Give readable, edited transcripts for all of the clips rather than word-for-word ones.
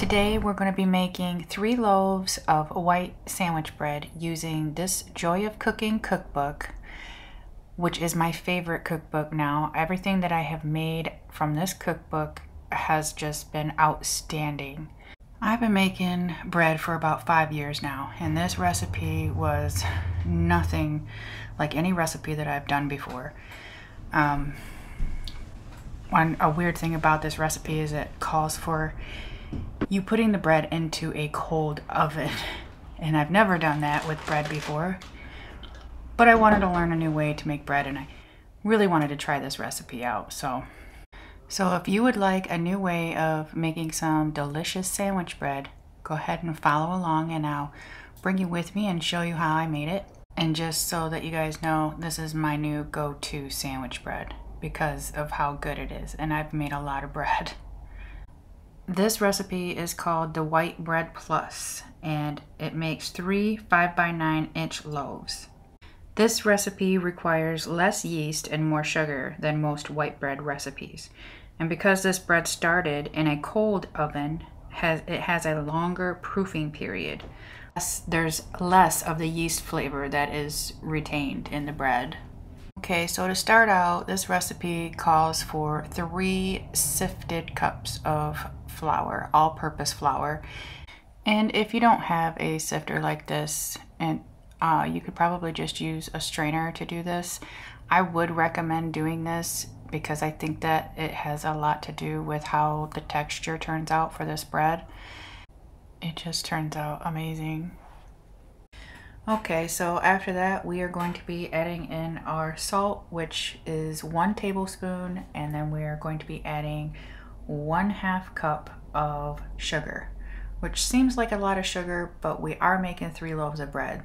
Today we're going to be making 3 loaves of white sandwich bread using this Joy of Cooking cookbook, which is my favorite cookbook now. Everything that I have made from this cookbook has just been outstanding. I've been making bread for about 5 years now, and this recipe was nothing like any recipe that I've done before. A weird thing about this recipe is it calls for you putting the bread into a cold oven, and I've never done that with bread before, but I wanted to learn a new way to make bread, and I really wanted to try this recipe out. So if you would like a new way of making some delicious sandwich bread, go ahead and follow along, and I'll bring you with me and show you how I made it. And just so that you guys know, this is my new go-to sandwich bread because of how good it is, and I've made a lot of bread. This recipe is called the White Bread Plus, and it makes 3 5x9-inch loaves. This recipe requires less yeast and more sugar than most white bread recipes. And because this bread started in a cold oven, it has a longer proofing period. There's less of the yeast flavor that is retained in the bread. Okay, so to start out, this recipe calls for 3 sifted cups of flour, all-purpose flour. And if you don't have a sifter like this, and you could probably just use a strainer to do this, I would recommend doing this because I think that it has a lot to do with how the texture turns out for this bread. It just turns out amazing. Okay, so after that, we are going to be adding in our salt, which is 1 tablespoon, and then we are going to be adding 1/2 cup of sugar, which seems like a lot of sugar, but we are making 3 loaves of bread.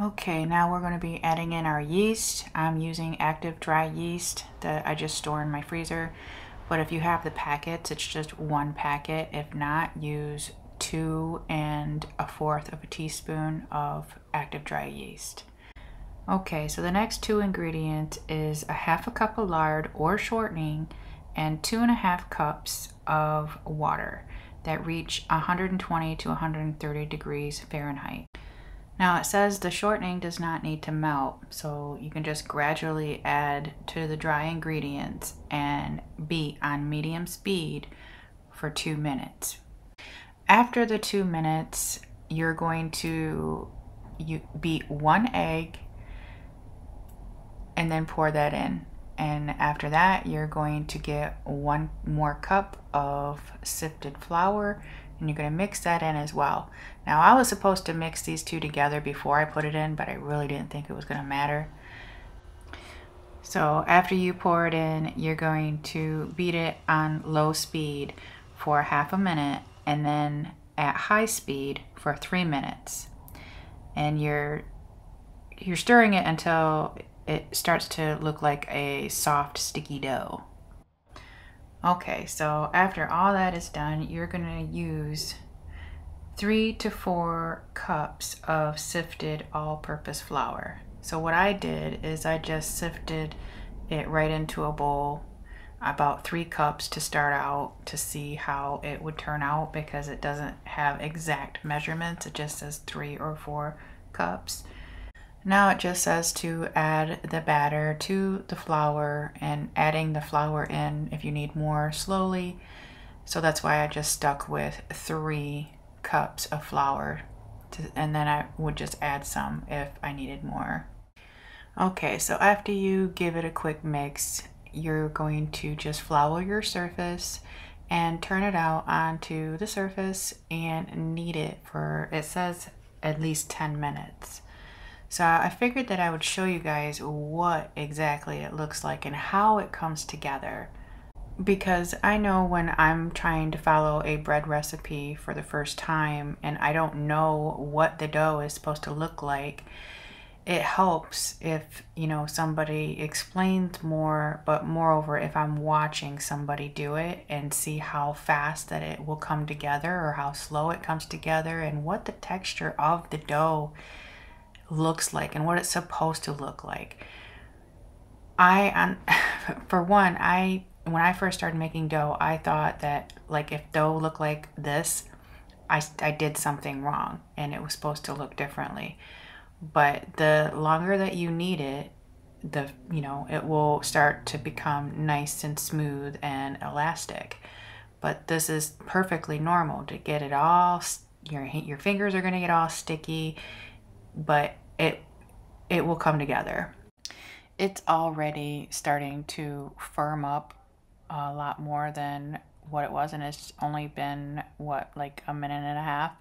Okay, now we're going to be adding in our yeast. I'm using active dry yeast that I just store in my freezer, but if you have the packets, it's just 1 packet. If not, use 2 1/4 teaspoon of active dry yeast. Okay, so the next 2 ingredients is 1/2 cup of lard or shortening and 2 1/2 cups of water that reach 120 to 130 degrees Fahrenheit. Now it says the shortening does not need to melt, so you can just gradually add to the dry ingredients and beat on medium speed for 2 minutes. After the 2 minutes, you're going to beat 1 egg and then pour that in. And after that, you're going to get 1 more cup of sifted flour, and you're going to mix that in as well. Now, I was supposed to mix these 2 together before I put it in, but I really didn't think it was going to matter. So after you pour it in, you're going to beat it on low speed for 1/2 minute, and then at high speed for 3 minutes. And you're stirring it until it starts to look like a soft, sticky dough. Okay, so after all that is done, you're going to use 3 to 4 cups of sifted all-purpose flour. So what I did is I just sifted it right into a bowl, about 3 cups to start out, to see how it would turn out, because it doesn't have exact measurements. It just says 3 or 4 cups. Now it just says to add the batter to the flour, and adding the flour in if you need more slowly. So that's why I just stuck with 3 cups of flour, and then I would just add some if I needed more. Okay, so after you give it a quick mix, you're going to just flour your surface and turn it out onto the surface and knead it for, it says, at least 10 minutes. So I figured that I would show you guys what exactly it looks like and how it comes together, because I know when I'm trying to follow a bread recipe for the first time and I don't know what the dough is supposed to look like, it helps if, you know, somebody explains more, but moreover, if I'm watching somebody do it and see how fast that it will come together or how slow it comes together and what the texture of the dough looks like and what it's supposed to look like. For one, I when I first started making dough, I thought that like if dough looked like this, I did something wrong and it was supposed to look differently. But the longer that you knead it, it will start to become nice and smooth and elastic. But this is perfectly normal to get it all, your fingers are going to get all sticky, but it will come together. It's already starting to firm up a lot more than what it was, and it's only been like a minute and a half.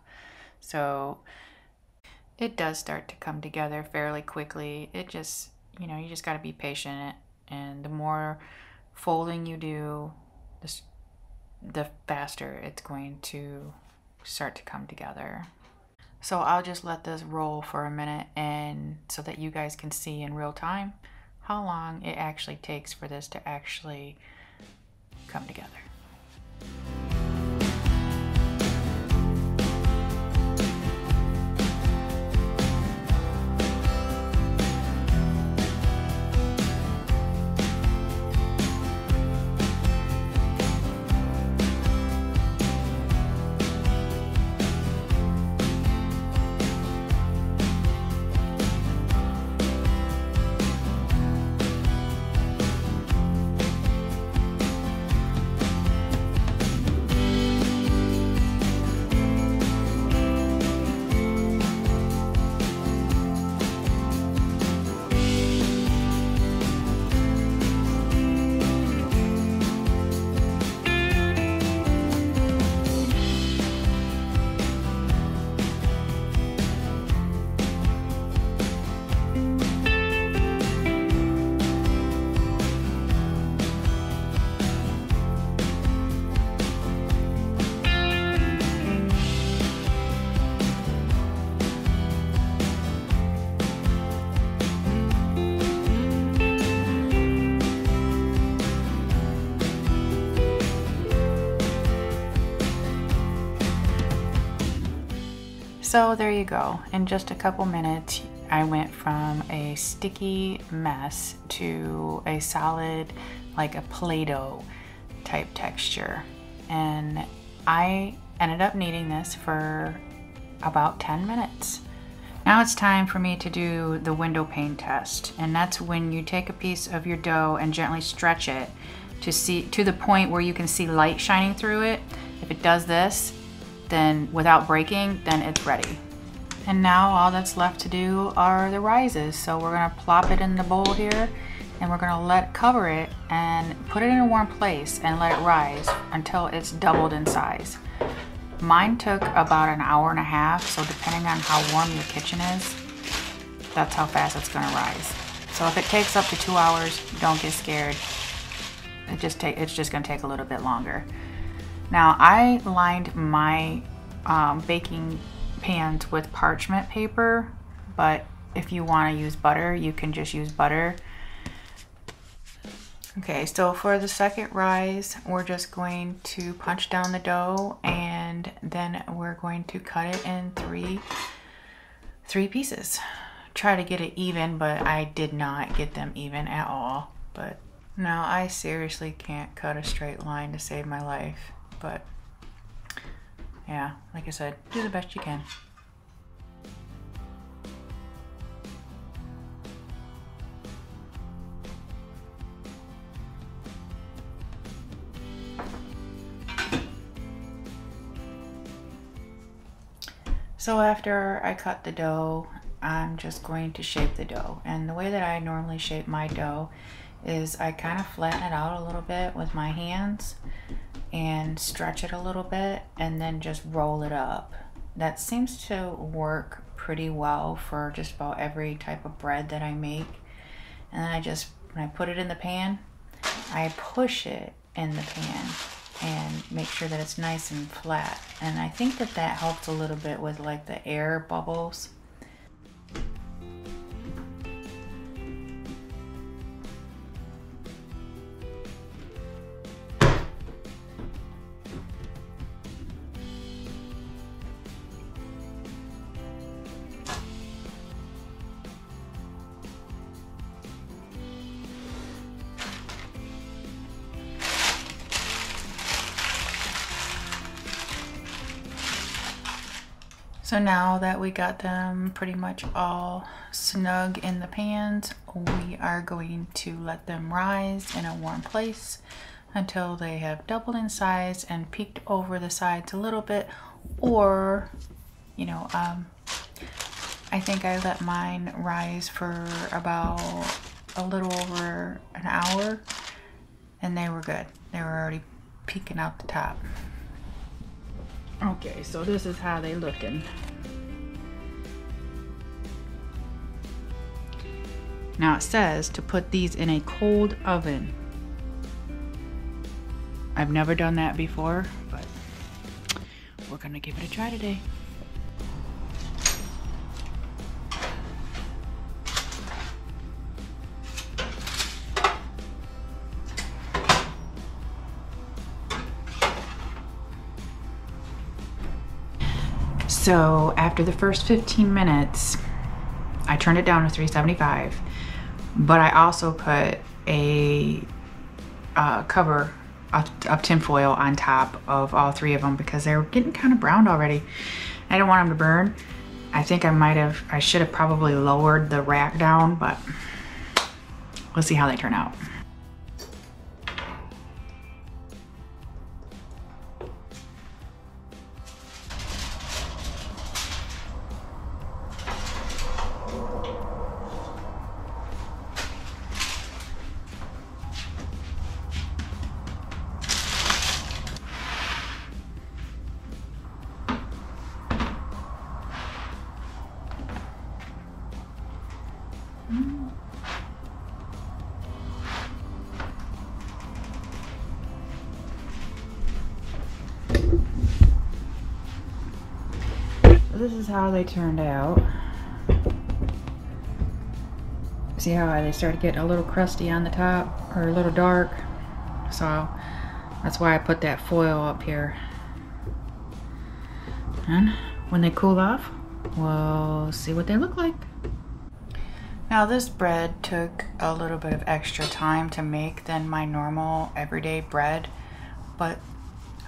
So it does start to come together fairly quickly. It just, you just got to be patient, and the more folding you do, the faster it's going to start to come together. So I'll just let this roll for a minute, and so that you guys can see in real time how long it actually takes for this to actually come together. So there you go. In just a couple minutes, I went from a sticky mess to a solid, like a Play-Doh type texture. And I ended up kneading this for about 10 minutes. Now it's time for me to do the window pane test. And that's when you take a piece of your dough and gently stretch it to the point where you can see light shining through it. If it does this, then without breaking, then it's ready. And now all that's left to do are the rises. So we're gonna plop it in the bowl here, and we're gonna cover it and put it in a warm place and let it rise until it's doubled in size. Mine took about an hour and a half, so depending on how warm your kitchen is, that's how fast it's gonna rise. So if it takes up to 2 hours, don't get scared. It's just gonna take a little bit longer. Now I lined my baking pans with parchment paper, but if you want to use butter, you can just use butter. Okay, so for the second rise, we're just going to punch down the dough, and then we're going to cut it in three pieces. Try to get it even, but I did not get them even at all. But now I seriously can't cut a straight line to save my life. But yeah, like I said, do the best you can. So after I cut the dough, I'm just going to shape the dough. And the way that I normally shape my dough is I kind of flatten it out a little bit with my hands and stretch it a little bit and then just roll it up. That seems to work pretty well for just about every type of bread that I make. And then when I put it in the pan, I push it in the pan and make sure that it's nice and flat. And I think that helps a little bit with like the air bubbles. So now that we got them pretty much all snug in the pans, we are going to let them rise in a warm place until they have doubled in size and peeked over the sides a little bit. Or, you know, I think I let mine rise for about a little over an hour and they were good. They were already peeking out the top. Okay, so this is how they looking. Now it says to put these in a cold oven. I've never done that before, but we're gonna give it a try today. So after the first 15 minutes, I turned it down to 375, but I also put a cover of tin foil on top of all three of them because they were getting kind of browned already. I didn't want them to burn. I think I should have probably lowered the rack down, but we'll see how they turn out. This is how they turned out. See how they started getting a little crusty on the top, or a little dark? So that's why I put that foil up here. And when they cool off, we'll see what they look like. Now this bread took a little bit of extra time to make than my normal everyday bread, but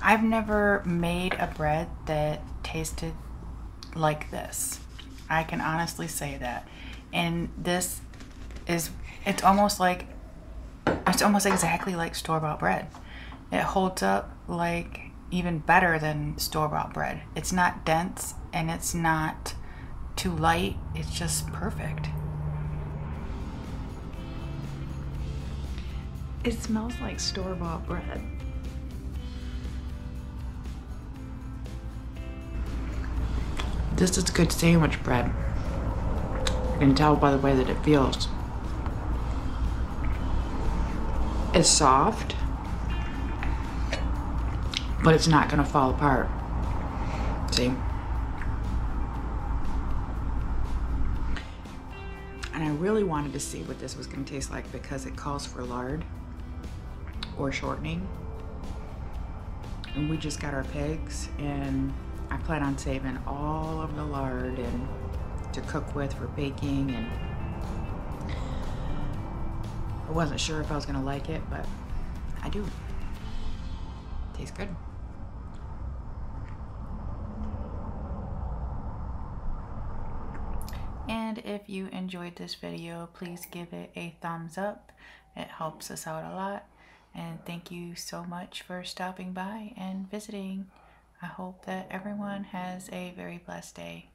I've never made a bread that tasted like this. I can honestly say that. And this is, it's almost exactly like store-bought bread. It holds up like even better than store-bought bread. It's not dense and it's not too light. It's just perfect. It smells like store-bought bread. This is good sandwich bread. You can tell by the way that it feels. It's soft, but it's not gonna fall apart. See? And I really wanted to see what this was gonna taste like because it calls for lard or shortening. And we just got our pigs and I plan on saving all of the lard and to cook with for baking, and I wasn't sure if I was gonna like it, but I do. Tastes good. And if you enjoyed this video, please give it a thumbs up. It helps us out a lot. And thank you so much for stopping by and visiting. I hope that everyone has a very blessed day.